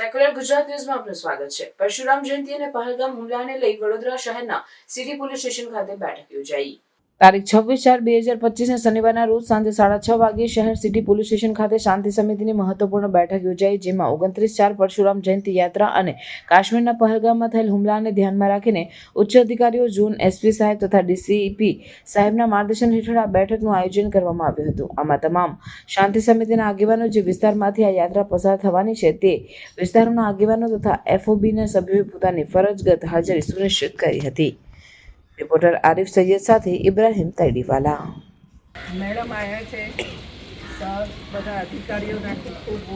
Secular Gujarat ન્યૂઝમાં આપનું સ્વાગત છે। પરશુરામ જયંતિ અને પહલગામ હુમલાને લઈ વડોદરા શહેરના સિટી પોલીસ સ્ટેશન ખાતે બેઠક યોજાઈ। તારીખ 26/4/2025 શનિવારના રોજ સાંજે 6:30 વાગ્યે શહેર સિટી પોલીસ સ્ટેશન ખાતે શાંતિ સમિતિની મહત્વપૂર્ણ બેઠક યોજાઈ, જેમાં 29/4 પરશુરામ જયંતિ યાત્રા અને કાશ્મીરના પહલગામમાં થયેલ હુમલાને ધ્યાનમાં રાખીને ઉચ્ચ અધિકારીઓ, ઝોન એસપી સાહેબ તથા ડીસીપી સાહેબના માર્ગદર્શન હેઠળ આ બેઠકનું આયોજન કરવામાં આવ્યું હતું। આમાં તમામ શાંતિ સમિતિના આગેવાનો જે વિસ્તારમાંથી આ યાત્રા પસાર થવાની છે તે વિસ્તારોના આગેવાનો તથા એફઓબીના સભ્યોએ પોતાની ફરજગત હાજરી સુનિશ્ચિત કરી હતી। रिपोर्टर आरिफ सैयद साथे इब्राहिम तैडीवाला। मैडम आया है सर બધા અધિકારીઓને ખૂબ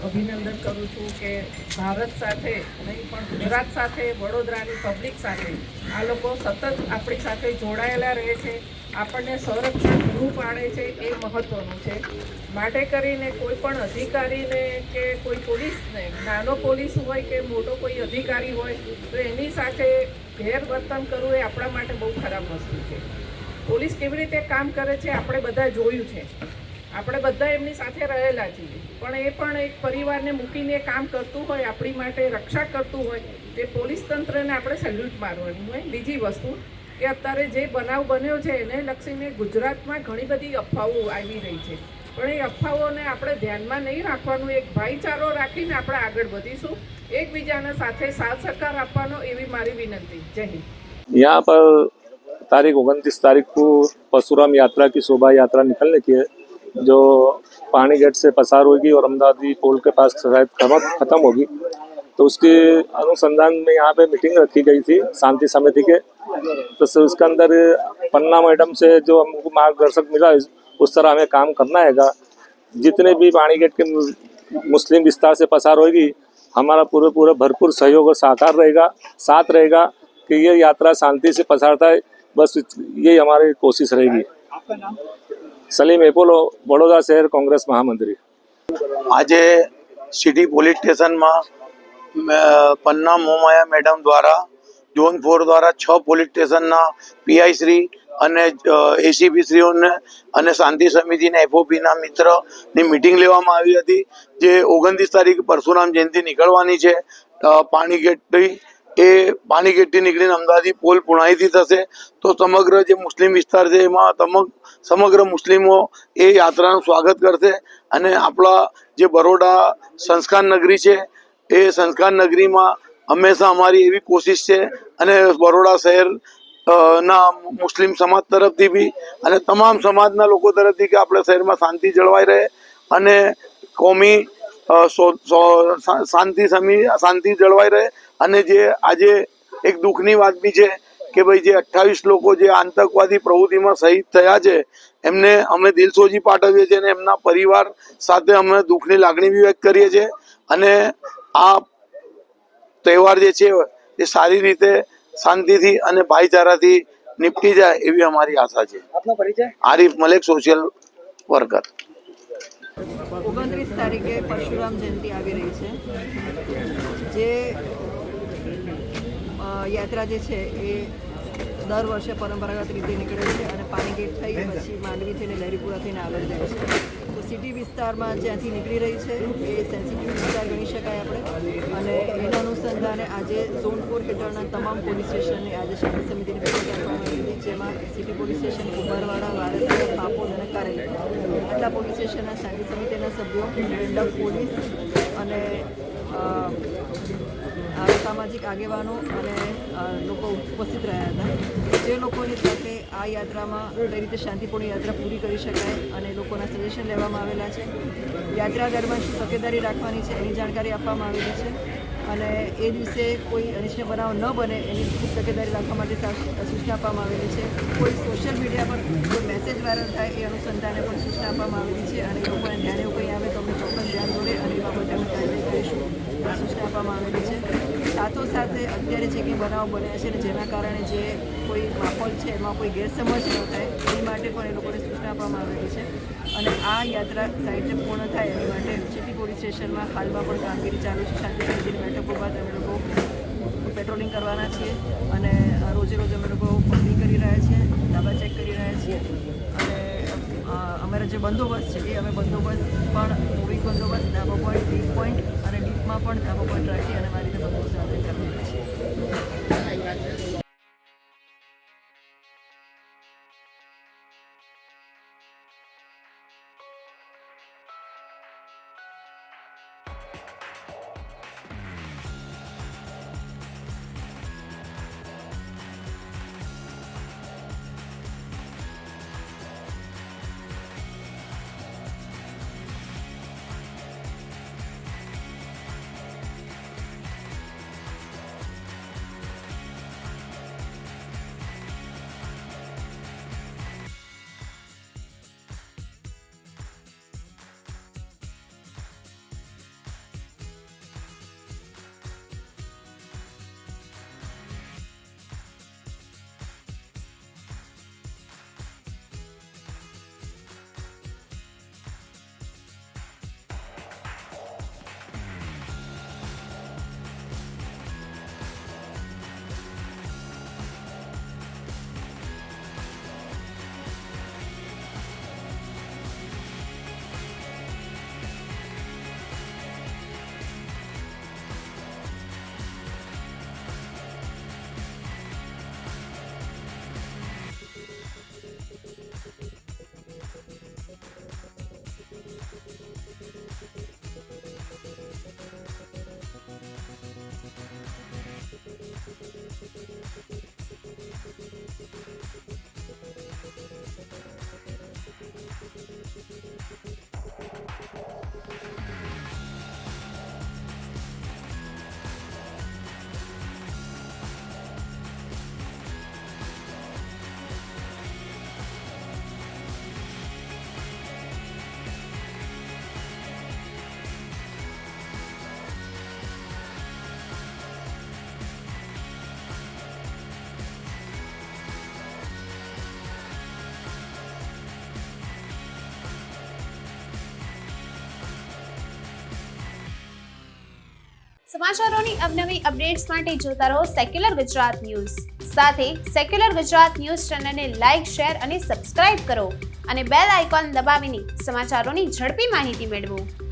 અભિનંદન કરું છું કે ભારત સાથે નહીં પણ ગુજરાત સાથે, વડોદરાની પબ્લિક સાથે આ લોકો સતત આપણી સાથે જોડાયેલા રહે છે, આપણને સંરક્ષણ પૂરું પાડે છે, એ મહત્ત્વનું છે। માટે કરીને કોઈ પણ અધિકારીને કે કોઈ પોલીસને, નાનો પોલીસ હોય કે મોટો કોઈ અધિકારી હોય તો એની સાથે ગેરવર્તન કરવું એ આપણા માટે બહુ ખરાબ વસ્તુ છે। પોલીસ કેવી રીતે કામ કરે છે આપણે બધા જોયું છે, આપણે બધા એમની સાથે રહેલા છીએ, પણ એ પણ એક પરિવારને મૂકીને કામ કરતું હોય, આપણી માટે રક્ષા કરતું હોય, તે પોલીસ તંત્રને આપણે સેલ્યુટ મારવાનું હોય। બીજી વસ્તુ કે અત્યારે જે બનાવ બન્યો છે એને લક્ષીને ગુજરાતમાં ઘણી બધી અફવાઓ આવી રહી છે, પણ એ અફવાઓને આપણે ધ્યાનમાં નહીં રાખવાનું, એક ભાઈચારો રાખીને આપણે આગળ વધીશું, એકબીજાના સાથે સાથ સહકાર આપવાનો એવી મારી વિનંતી। જય હિન્દ। यहाँ पर तारीख 29 तारीख को परशुराम यात्रा की शोभा यात्रा निकलने की है, जो पानी गेट से पसार होगी और अमदावादी पुल के पास शायद खत्म होगी। तो उसके अनुसंधान में यहाँ पे मीटिंग रखी गई थी शांति समिति के, तो उसके अंदर पन्ना मैडम से जो हमको मार्गदर्शक मिला उस तरह हमें काम करना है। जितने भी पानी गेट के मुस्लिम विस्तार से पसार होगी, हमारा पूरा भरपूर सहयोग और सहकार रहेगा, साथ रहेगा कि ये यात्रा शांति से पसारता है, बस ये हमारी कोशिश रहेगी। सलीम एपोलो, वडोदरा शहर कांग्रेस महामंत्री। आज सिटी पोलीस स्टेशन में पन्ना मोमाया मैडम द्वारा जोन 4 द्वारा 6 पोलीस स्टेशन पीआई श्री અને એસીપી શ્રીઓને અને શાંતિ સમિતિના એફઓપીના મિત્રની મિટિંગ લેવામાં આવી હતી, જે 29 તારીખ પરશુરામ જયંતિ નીકળવાની છે પાણીગેટથી। એ પાણીગેટથી નીકળીને અમદાવાદી પોલ પુણાઈથી થશે, તો સમગ્ર જે મુસ્લિમ વિસ્તાર છે એમાં સમગ્ર મુસ્લિમો એ યાત્રાનું સ્વાગત કરશે। અને આપણા જે બરોડા સંસ્કાર નગરી છે એ સંસ્કાર નગરીમાં હંમેશા અમારી એવી કોશિશ છે, અને બરોડા શહેર ના મુસ્લિમ સમાજ તરફથી બી અને તમામ સમાજના લોકો તરફથી કે આપણા શહેરમાં શાંતિ જળવાઈ રહે અને કોમી શાંતિ જળવાઈ રહે। અને જે આજે એક દુઃખની વાત બી છે કે ભાઈ જે 28 લોકો જે આતંકવાદી પ્રવૃત્તિમાં શહીદ થયા છે એમને અમે દિલસોજી પાઠવીએ છીએ અને એમના પરિવાર સાથે અમે દુઃખની લાગણી બી વ્યક્ત કરીએ છીએ। અને આ તહેવાર જે છે એ સારી રીતે શાંતિથી અને ભાઈચારાથી નિપટી જાય એવી અમારી આશા છે। આપનો પરિચય? Arif Malek, social worker. 29 તારીખે પરશુરામ જયંતિ આવી રહી છે, જે યાત્રા જે છે એ દર વર્ષે પરંપરાગત રીતે નીકળે છે અને પાણીગેટ થઈ પછી માંડવી થઈને લહેરીપુરા થઈને આગળ જાય છે। તો સિટી વિસ્તારમાં જ્યાંથી નીકળી રહી છે એ સેન્સિટિવ વિસ્તાર ગણી શકાય આપણે, અને એના અનુસંધાને આજે ઝોન 4 હેઠળના તમામ પોલીસ સ્ટેશનની આજે શાંતિ સમિતિની બેઠક કરવામાં આવી હતી, જેમાં city police station, Kumbharwada, Varsi, Papod અને કારેલી આટલા પોલીસ સ્ટેશનના શાંતિ સમિતિના સભ્યો, રેન્ડમ પોલીસ અને સામાજિક આગેવાનો અને લોકો ઉપસ્થિત રહ્યા હતા, જે લોકોની સાથે આ યાત્રામાં કઈ રીતે શાંતિપૂર્ણ યાત્રા પૂરી કરી શકાય અને લોકોના સજેશન લેવામાં આવેલા છે। યાત્રા દરમિયાન શું તકેદારી રાખવાની છે એની જાણકારી આપવામાં આવેલી છે, અને એ દિવસે કોઈ અનિચ્છનીય બનાવ ન બને એની ખૂબ તકેદારી રાખવા માટે સૂચના આપવામાં આવેલી છે। કોઈ સોશિયલ મીડિયા પર કોઈ મેસેજ વાયરલ થાય એ અનુસંધાને પણ સૂચના આપવામાં આવેલી છે, અને લોકોને ધ્યાને એવું કંઈ આવે તો અમે ચોક્કસ ધ્યાન દોરે અને એ બાબતે અમે કાર્યવાહી કરીશું એ સૂચના આપવામાં આવેલી છે। સાથોસાથે અત્યારે જે કંઈ બનાવ બન્યા છે ને જેના કારણે જે કોઈ માહોલ છે એમાં કોઈ ગેરસમજ ન થાય એ માટે પણ એ લોકોને સૂચના આપવામાં આવેલી છે, અને આ યાત્રા સાહિત્ય પૂર્ણ થાય એ માટે સિટી પોલીસ સ્ટેશનમાં હાલમાં પણ કામગીરી ચાલુ છે। શાંતિ સમિતિની બેઠકો બાદ અમે લોકો પેટ્રોલિંગ કરવાના છીએ અને રોજે રોજ અમે લોકો પકડી કરી રહ્યા છીએ, ધાબા ચેક કરી રહ્યા છીએ, અને અમારા જે બંદોબસ્ત છે એ અમે બંદોબસ્ત પણ મૂવિંગ બંદોબસ્ત, ધાબા પોઈન્ટ, બી પોઈન્ટ અને ડી કેમ્પમાં પણ ધાબા પોઈન્ટ રાખી અને મારી રીતે બંદોબસ્ત કરવાના છે. સમાચારોની અવનવી અપડેટ્સ માટે જોતા રહો સેક્યુલર ગુજરાત ન્યૂઝ. સાથે સેક્યુલર ગુજરાત ન્યૂઝ ચેનલને લાઇક, શેર અને સબસ્ક્રાઇબ કરો અને બેલ આઇકોન દબાવીને સમાચારોની ઝડપી માહિતી મેળવો.